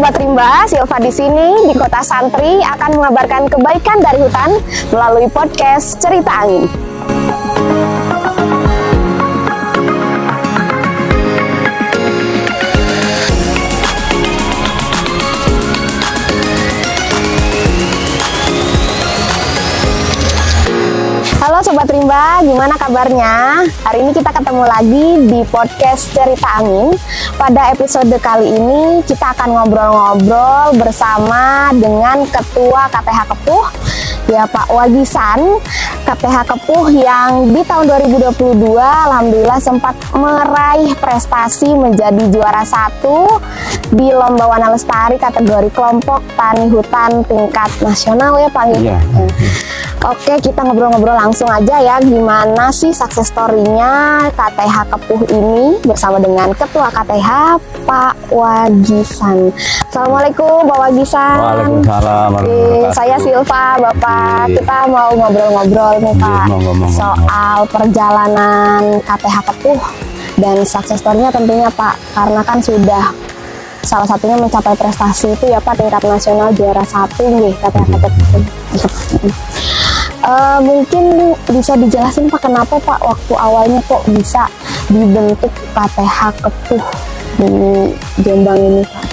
Sobat Rimba, Silva di sini di Kota Santri akan mengabarkan kebaikan dari hutan melalui podcast Cerita Angin. Halo Sobat Rimba, gimana kabarnya? Hari ini kita ketemu lagi di podcast Cerita Angin. Pada episode kali ini kita akan ngobrol-ngobrol bersama dengan Ketua KTH Kepuh, ya Pak Wagisan. KTH Kepuh yang di tahun 2022 alhamdulillah sempat meraih prestasi menjadi juara 1 di Lomba Wana Lestari kategori kelompok tani hutan tingkat nasional ya Pak. Iya. Oke, kita ngobrol-ngobrol langsung aja ya, gimana sih sukses story-nya KTH Kepuh ini bersama dengan Ketua KTH Pak Wagisan. Assalamualaikum Pak Wagisan. Waalaikumsalam. Saya Silva, Bapak. Kita mau ngobrol-ngobrol nih Pak soal perjalanan KTH Kepuh dan sukses story-nya tentunya Pak, karena kan sudah salah satunya mencapai prestasi itu ya Pak, tingkat nasional juara 1 nih KTH Kepuh. Mungkin bisa dijelasin Pak, kenapa Pak waktu awalnya kok bisa dibentuk KTH Kepuh di Jombang ini Pak?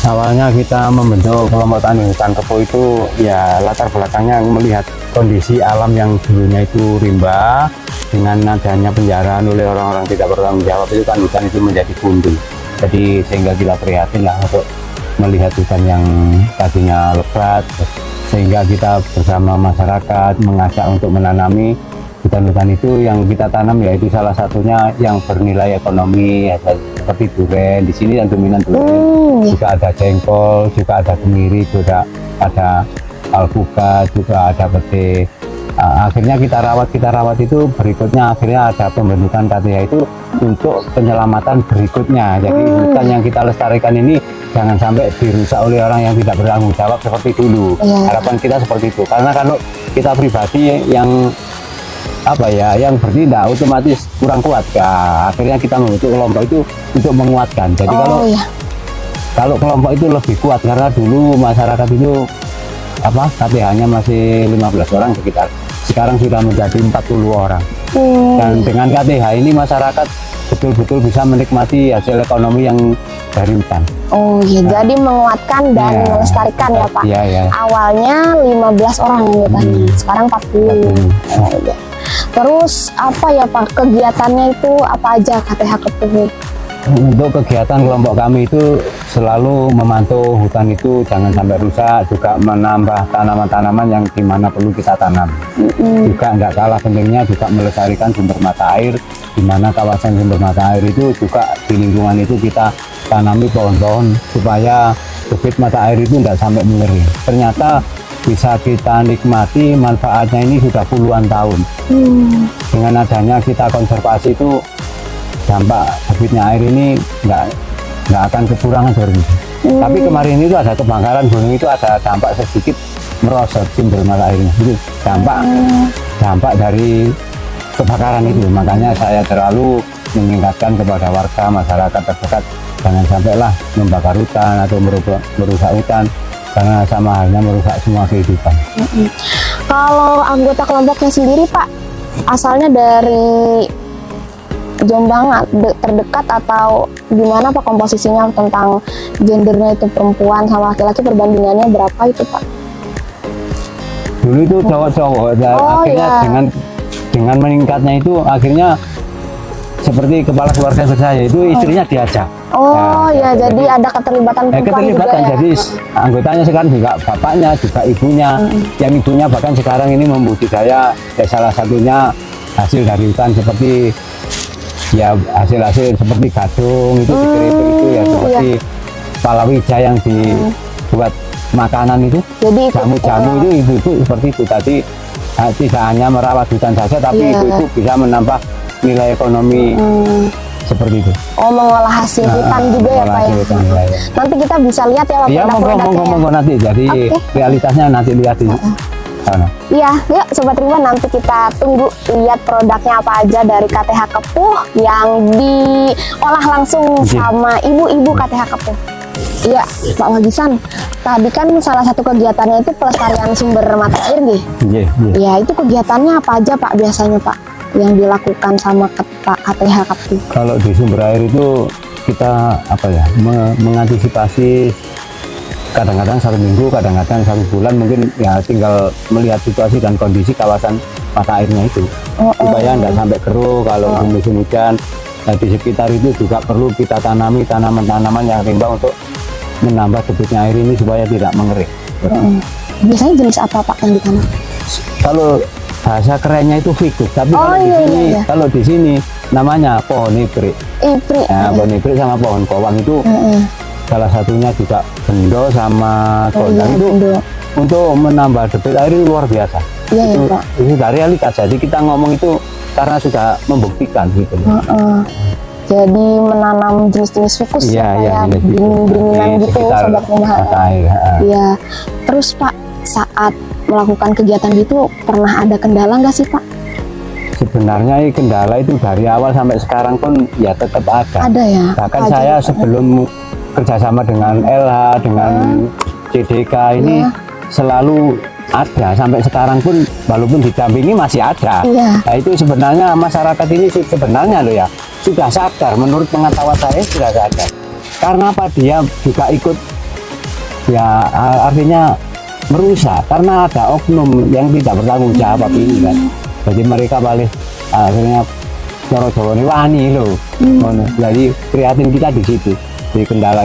Awalnya kita membentuk kelompok tani hutan Kepuh itu ya latar belakangnya melihat kondisi alam yang dulunya itu rimba, dengan adanya penjarahan oleh orang-orang tidak bertanggung jawab itu kan hutan itu menjadi gundul. Jadi sehingga kita prihatin lah untuk melihat hutan yang tadinya lebat, sehingga kita bersama masyarakat mengajak untuk menanami hutan-hutan itu. Yang kita tanam yaitu salah satunya yang bernilai ekonomi, seperti durian. Di sini yang dominan durian, juga ada jengkol, juga ada kemiri, juga ada alpukat, juga ada pete. Akhirnya kita rawat itu berikutnya akhirnya ada pembentukan KTH itu untuk penyelamatan berikutnya. Jadi hutan yang kita lestarikan ini jangan sampai dirusak oleh orang yang tidak bertanggung jawab seperti dulu. Harapan kita seperti itu, karena kalau kita pribadi yang yang bertindak otomatis kurang kuat. Akhirnya kita membentuk kelompok itu untuk menguatkan. Jadi kalau kelompok itu lebih kuat, karena dulu masyarakat itu KTH-nya masih 15 orang sekitar. Sekarang sudah menjadi 40 orang. Dan dengan KTH ini masyarakat betul-betul bisa menikmati hasil ekonomi yang dari hutan. Jadi menguatkan dan melestarikan ya Pak. Awalnya 15 orang anggotanya, sekarang 40. Terus Pak kegiatannya itu apa aja KTH Kepuh? Untuk kegiatan kelompok kami itu selalu memantau hutan itu jangan sampai rusak, juga menambah tanaman-tanaman yang dimana perlu kita tanam. Juga nggak kalah pentingnya juga melestarikan sumber mata air, di mana kawasan sumber mata air itu juga di lingkungan itu kita tanami pohon-pohon supaya debit mata air itu nggak sampai mengering. Ternyata bisa kita nikmati manfaatnya ini sudah puluhan tahun. Dengan adanya kita konservasi itu, dampak debitnya air ini nggak akan kekurangan seperti itu. Tapi kemarin itu ada kebakaran gunung, itu ada dampak sedikit merosot sumber mata airnya. Itu dampak dari kebakaran itu. Makanya saya terlalu mengingatkan kepada warga masyarakat terdekat, jangan sampailah membakar hutan atau merusak hutan, karena sama halnya merusak semua kehidupan. Kalau anggota kelompoknya sendiri Pak, asalnya dari Jombang terdekat atau gimana Pak komposisinya, tentang gendernya itu perempuan sama laki-laki, perbandingannya berapa itu Pak? Dulu itu cowok-cowok, akhirnya dengan meningkatnya itu akhirnya seperti kepala keluarga saya itu istrinya diajak. Jadi ada keterlibatan perempuan juga ya? Jadi anggotanya sekarang juga bapaknya, juga ibunya. Yang ibunya bahkan sekarang ini membudidaya salah satunya hasil dari hutan, seperti hasil-hasil seperti gadung itu seperti palawija yang dibuat makanan itu, jadi jamu-jamu itu seperti itu. Tadi tidak hanya merawat hutan saja, tapi itu bisa menambah nilai ekonomi seperti itu. Mengolah hasil hutan juga ya Pak ya? Nanti kita bisa lihat ya Pak monggo nanti. Jadi realitasnya nanti lihat di sana. Iya, yuk Sobat Rimba, nanti kita tunggu lihat produknya apa aja dari KTH Kepuh yang diolah langsung sama ibu-ibu KTH Kepuh. Iya, Pak Wagisan. Tadi kan salah satu kegiatannya itu pelestarian sumber mata air nih. Iya, iya. Ya, itu kegiatannya apa aja Pak biasanya Pak yang dilakukan sama Pak KTH Kapti? Kalau di sumber air itu kita apa ya, mengantisipasi kadang-kadang 1 minggu, kadang-kadang 1 bulan, mungkin ya tinggal melihat situasi dan kondisi kawasan mata airnya itu supaya nggak sampai keruh kalau musim hujan. Nah, di sekitar itu juga perlu kita tanami tanaman-tanaman yang rimba untuk menambah debitnya air ini supaya tidak mengering. Biasanya jenis apa Pak yang ditanam? Kalau bahasa kerennya itu ficus, tapi kalau di sini namanya pohon ibrik. Ibrik. Nah, pohon ibrik sama pohon kowang itu salah satunya juga bendo sama gondang itu untuk menambah debit air itu luar biasa. Iya, itu, Pak. Itu dari realitas. Jadi kita ngomong itu karena sudah membuktikan gitu. Jadi menanam jenis-jenis ficus Iya, kayak beringin-beringinan gitu sobat rumah. Iya. Terus Pak, saat melakukan kegiatan gitu pernah ada kendala nggak sih Pak? Sebenarnya kendala itu dari awal sampai sekarang pun ya tetap ada. Ada ya. Bahkan saya sebelum kerjasama dengan LH, dengan CDK ini selalu ada sampai sekarang pun, walaupun didampingi masih ada. Nah, itu sebenarnya masyarakat ini sebenarnya loh ya sudah sadar, menurut pengetahuan saya sudah sadar. Karena apa? Dia juga ikut ya, artinya merusak karena ada oknum yang tidak bertanggung jawab ini kan. Jadi mereka balik akhirnya Coro Jawa ini wani loh. Jadi prihatin kita di situ, di kendala.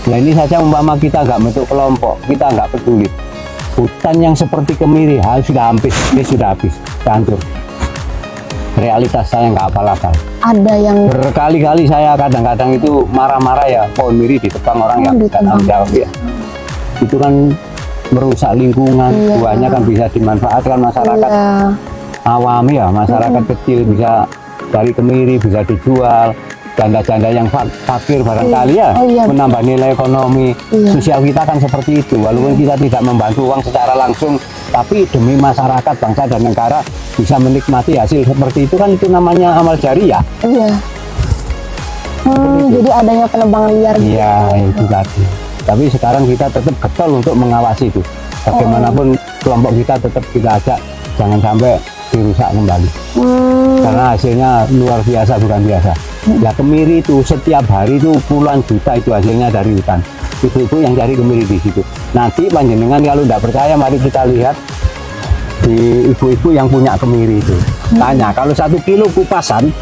Nah, ini saja umpama kita nggak bentuk kelompok, kita nggak peduli. Hutan yang seperti kemiri sudah habis, hancur. Realitas saya nggak apal-apal. Ada yang berkali-kali saya kadang-kadang itu marah-marah ya, pohon miri ditebang orang yang tidak tahu jawab ya. Itu kan merusak lingkungan, buahnya kan bisa dimanfaatkan masyarakat awam ya, masyarakat kecil bisa dari kemiri, bisa dijual. Janda-janda yang fakir barangkali ya menambah nilai ekonomi sosial kita kan seperti itu. Walaupun kita tidak membantu uang secara langsung, tapi demi masyarakat, bangsa dan negara bisa menikmati hasil seperti itu kan, itu namanya amal jariah. Iya. Jadi adanya penebangan liar. Iya, itu tadi. Tapi sekarang kita tetap getol untuk mengawasi itu. Bagaimanapun kelompok kita tetap kita ajak jangan sampai dirusak kembali. Karena hasilnya luar biasa, bukan biasa. Ya, kemiri itu setiap hari itu puluhan juta itu hasilnya dari hutan. Ibu-ibu yang cari kemiri di situ. Nanti panjenengan kalau tidak percaya, mari kita lihat di ibu-ibu yang punya kemiri itu. Tanya, kalau 1 kilo kupasan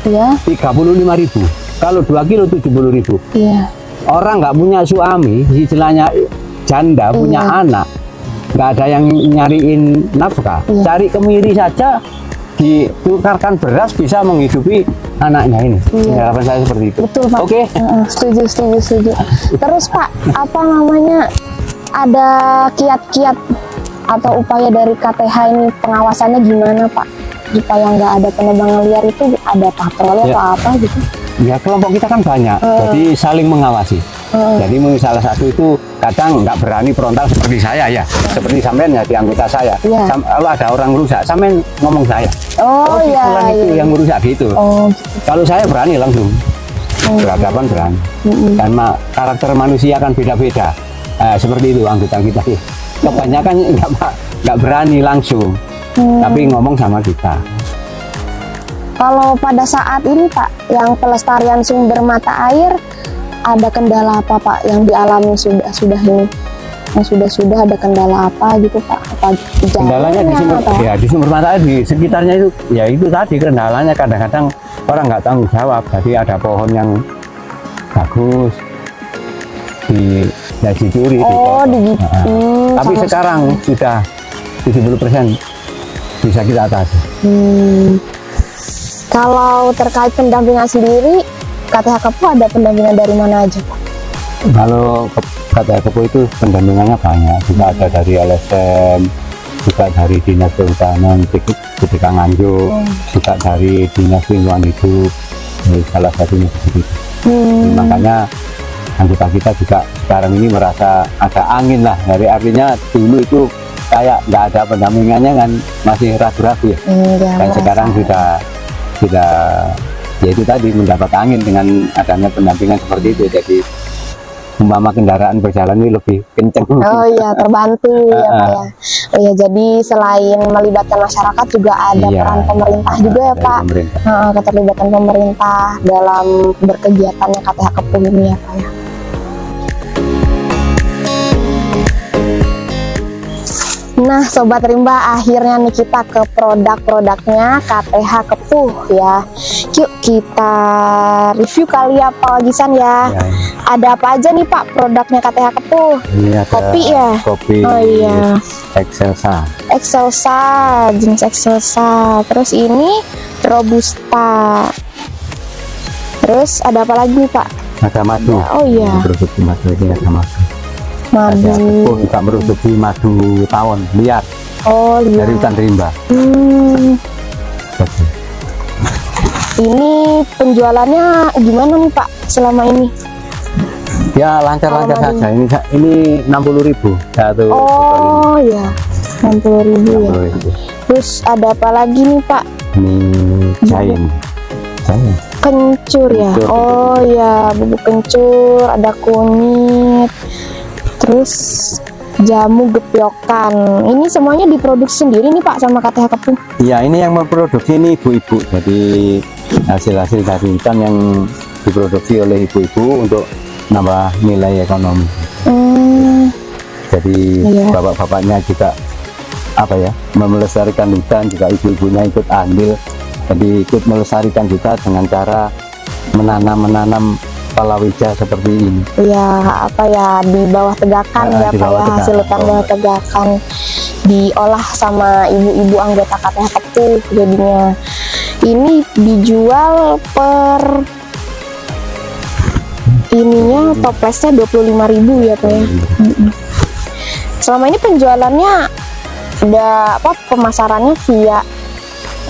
35.000, kalau 2 kilo 70.000. Orang nggak punya suami, istilahnya janda punya anak, nggak ada yang nyariin nafkah, cari kemiri saja ditukarkan beras bisa menghidupi anaknya ini. Harapan saya seperti itu. Betul Pak. Oke. Setuju. Terus Pak, apa namanya, ada kiat-kiat atau upaya dari KTH ini pengawasannya gimana Pak? Supaya nggak ada penebangan liar itu, ada patroli atau apa gitu? Ya, kelompok kita kan banyak, jadi saling mengawasi. Jadi salah satu itu kadang nggak berani frontal seperti saya ya, seperti sampean ya, di anggota saya. Kalau ada orang rusak, sampean ngomong saya. Itu yang merusak gitu. Kalau saya berani langsung, berhadapan berani. Dan karakter manusia kan beda-beda. Seperti itu anggota kita sih. Kebanyakan nggak berani langsung, tapi ngomong sama kita. Kalau pada saat ini Pak, yang pelestarian sumber mata air, ada kendala apa Pak yang dialami sudah ini? Yang sudah ada kendala apa gitu Pak? Apa kendalanya di sumber mata air di sekitarnya itu, ya itu tadi kendalanya kadang-kadang orang nggak tanggung jawab. Jadi ada pohon yang bagus dicuri. Tapi sekarang sudah 70% bisa kita atasi. Kalau terkait pendampingan sendiri, KTH Kepo ada pendampingan dari mana aja Pak? Kalau KTH Kepo itu pendampingannya banyak, juga ada dari LSM, juga dari Dinas Kehutanan CDK Nganjuk, juga dari Dinas Lingkungan Hidup, salah satunya seperti itu. Makanya anggota kita juga sekarang ini merasa ada angin lah, dari artinya dulu itu kayak nggak ada pendampingannya kan, masih ragu-ragu ya. Dan sekarang sudah ya itu tadi mendapat angin dengan adanya pendampingan seperti itu. Jadi umpama kendaraan berjalan ini lebih kenceng. Oh iya, terbantu ya Pak ya. Oh iya, jadi selain melibatkan masyarakat juga ada Iya, peran pemerintah juga ya dari Pak. pemerintah. Keterlibatan pemerintah dalam berkegiatannya KTH Kepuh ini ya Pak ya. Nah Sobat Rimba, akhirnya nih kita ke produk-produknya KTH Kepuh ya. Yuk kita review kali ya Pak Wagisan ya. Ya, Ada apa aja nih Pak produknya KTH Kepuh? ini ada Kopi ya? Kopi Oh iya, Excelsa. Excelsa, jenis Excelsa. Terus ini Robusta. Terus ada apa lagi nih Pak? Ada madu. Oh iya, Produksi madu ini ada madu. madu. Ada Kepuh juga produksi madu tawon liar Oh iya. dari hutan rimba. Ini penjualannya gimana nih Pak selama ini? Ya lancar-lancar Kalau saja. Ini 60.000 satu botol Oh ya, 60.000 ini. ya. 60.000. Terus ada apa lagi nih Pak? Ini jain. Kencur ya. Kencur. Oh ya, bubuk kencur, ada kunyit. Terus jamu gepyokan. Ini semuanya diproduksi sendiri nih Pak sama KTH Kepuh. Iya, ini yang memproduksi ini ibu-ibu. Jadi hasil-hasil dari hutan yang diproduksi oleh ibu-ibu untuk nambah nilai ekonomi. Jadi Iya. bapak-bapaknya juga apa ya, melestarikan hutan, juga ibu-ibunya ikut andil. Jadi ikut melestarikan juga dengan cara menanam palawija seperti ini. Ya apa ya, di bawah tegakan ya Di Pak bawah ya, tegakan. hasil hutan bawah tegakan diolah sama ibu-ibu anggota KTH Kepuh. Jadinya ini dijual per ininya toplesnya 25.000 ya Pak ya. Selama ini penjualannya ada apa, pemasarannya via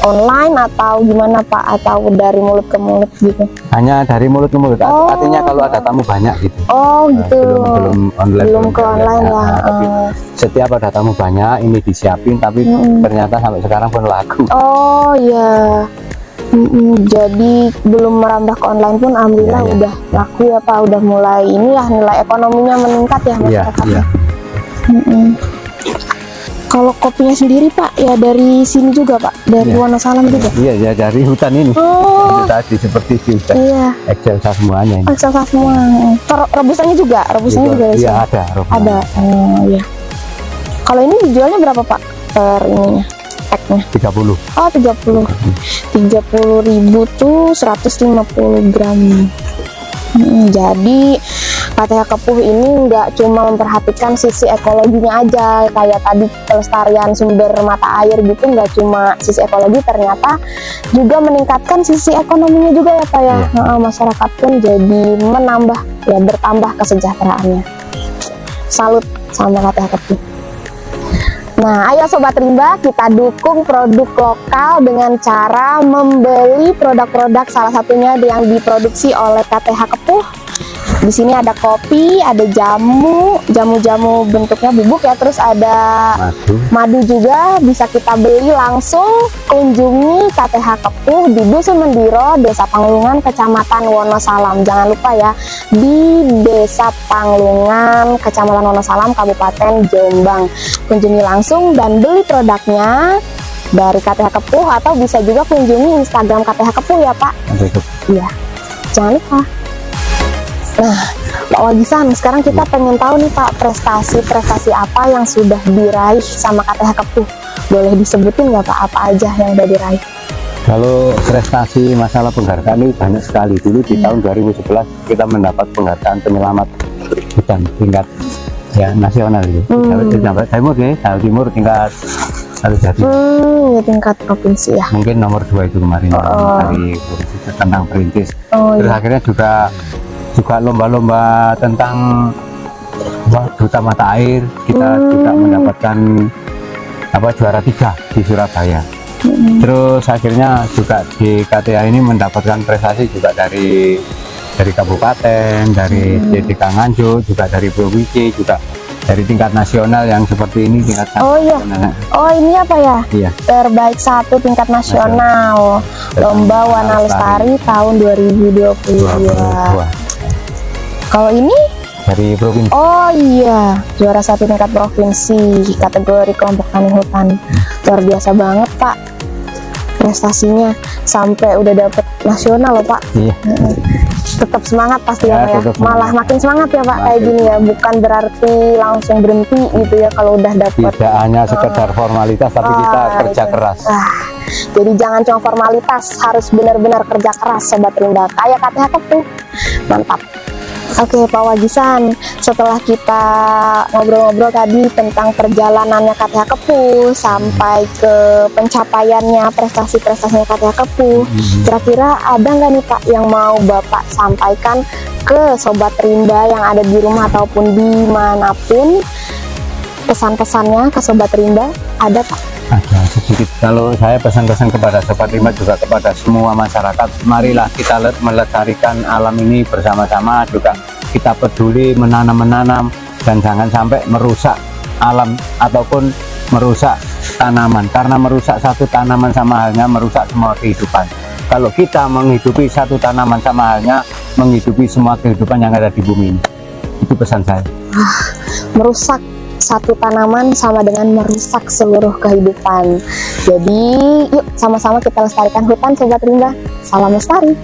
online atau gimana Pak, atau dari mulut ke mulut gitu? Hanya dari mulut ke mulut. Oh. Artinya kalau ada tamu banyak gitu. Oh gitu. Belum online. Belum ke online ya. Tapi setiap ada tamu banyak ini disiapin, tapi ternyata sampai sekarang pun laku. Oh ya. Jadi belum merambah ke online pun alhamdulillah Iya, iya. udah laku ya Pak, udah mulai ini ya, nilai ekonominya meningkat ya Iya, masyarakat. iya. Kalau kopinya sendiri Pak ya dari sini juga Pak, dari Iya. Wonosalam juga. Iya, ya dari hutan ini. Oh Itu tadi seperti di hutan. iya, Excelsa semuanya ini. Excelsa semua. Rebusannya juga dari Iya, sini. ada. Ada. Oh iya. Kalau ini dijualnya berapa Pak per ininya? Packnya? 30. Oh 30.000 tuh 150 gram. Jadi KTH Kepuh ini nggak cuma memperhatikan sisi ekologinya aja, kayak tadi pelestarian sumber mata air gitu, nggak cuma sisi ekologi, ternyata juga meningkatkan sisi ekonominya juga ya Pak ya. Masyarakat pun jadi menambah ya, bertambah kesejahteraannya. Salut sama KTH Kepuh. Nah, ayo Sobat Rimba, kita dukung produk lokal dengan cara membeli produk-produk salah satunya yang diproduksi oleh KTH Kepuh. Di sini ada kopi, ada jamu bentuknya bubuk ya, terus ada madu juga, bisa kita beli langsung. Kunjungi KTH Kepuh di Dusun Mendiro, Desa Panglungan, Kecamatan Wonosalam. Jangan lupa ya, di Desa Panglungan, Kecamatan Wonosalam, Kabupaten Jombang. Kunjungi langsung dan beli produknya dari KTH Kepuh, atau bisa juga kunjungi Instagram KTH Kepuh ya Pak. Iya, jangan lupa. Nah, Pak Wagisan, sekarang kita pengen tahu nih Pak, prestasi apa yang sudah diraih sama KTH Kepuh. Boleh disebutin nggak Pak, apa aja yang udah diraih? Kalau prestasi masalah penghargaan itu banyak sekali. Dulu di tahun 2011 kita mendapat penghargaan penyelamat hutan tingkat ya nasional itu. Jawa Timur tingkat Jati. Ya, tingkat provinsi ya. Mungkin nomor 2 itu kemarin dari tentang perintis. Terus akhirnya juga lomba-lomba tentang duta mata air, kita juga mendapatkan juara 3 di Surabaya. Terus akhirnya juga di KTH ini mendapatkan prestasi juga dari kabupaten, dari DKK Nganjuk, juga dari provinsi, juga dari tingkat nasional yang seperti ini, tingkat nasional. Oh ini apa ya? Iya. Terbaik 1 tingkat nasional, Lomba Wana Lestari tahun 2022. Kalau ini dari provinsi. Oh iya, juara 1 tingkat provinsi kategori kelompok tani hutan. Luar biasa banget Pak prestasinya, sampai udah dapet nasional loh Pak. Iya. Tetap semangat pasti Ya, ya, Pak ya. tetap semangat. Malah makin semangat ya Pak kayak Makin. gini ya, bukan berarti langsung berhenti gitu ya kalau udah dapet. Tidak hanya sekedar formalitas, tapi kita kerja itu. keras. Jadi jangan cuma formalitas, harus benar-benar kerja keras Sobat Rimba. Kayak KTH Kepuh. Mantap. Oke Pak Wagisan, setelah kita ngobrol-ngobrol tadi tentang perjalanannya KTH Kepuh sampai ke pencapaiannya prestasi-prestasinya KTH Kepuh, kira-kira ada nggak nih Pak yang mau Bapak sampaikan ke Sobat Rimba yang ada di rumah ataupun dimanapun? Pesan-pesannya ke Sobat Rimba ada Pak? Ada sedikit. Kalau saya pesan-pesan kepada Sobat Rimba, juga kepada semua masyarakat, marilah kita melestarikan alam ini bersama-sama, juga kita peduli menanam dan jangan sampai merusak alam ataupun merusak tanaman, karena merusak satu tanaman sama halnya merusak semua kehidupan. Kalau kita menghidupi satu tanaman sama halnya menghidupi semua kehidupan yang ada di bumi ini. Itu pesan saya. Merusak satu tanaman sama dengan merusak seluruh kehidupan. Jadi yuk sama-sama kita lestarikan hutan Sobat Rimba. Salam lestari.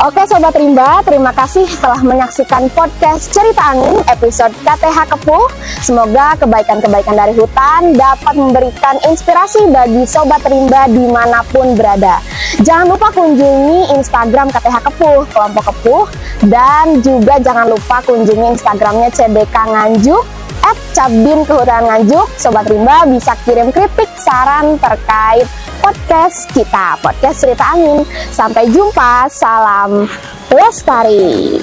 Oke Sobat Rimba, terima kasih telah menyaksikan podcast Cerita Angin episode KTH Kepuh. Semoga kebaikan-kebaikan dari hutan dapat memberikan inspirasi bagi Sobat Rimba dimanapun berada. Jangan lupa kunjungi Instagram KTH Kepuh, Kelompok Kepuh, dan juga jangan lupa kunjungi Instagramnya CDK Nganjuk, @cabin kehutanan Nganjuk. Sobat Rimba bisa kirim kritik saran terkait podcast kita, podcast Cerita Angin. Sampai jumpa, salam lestari.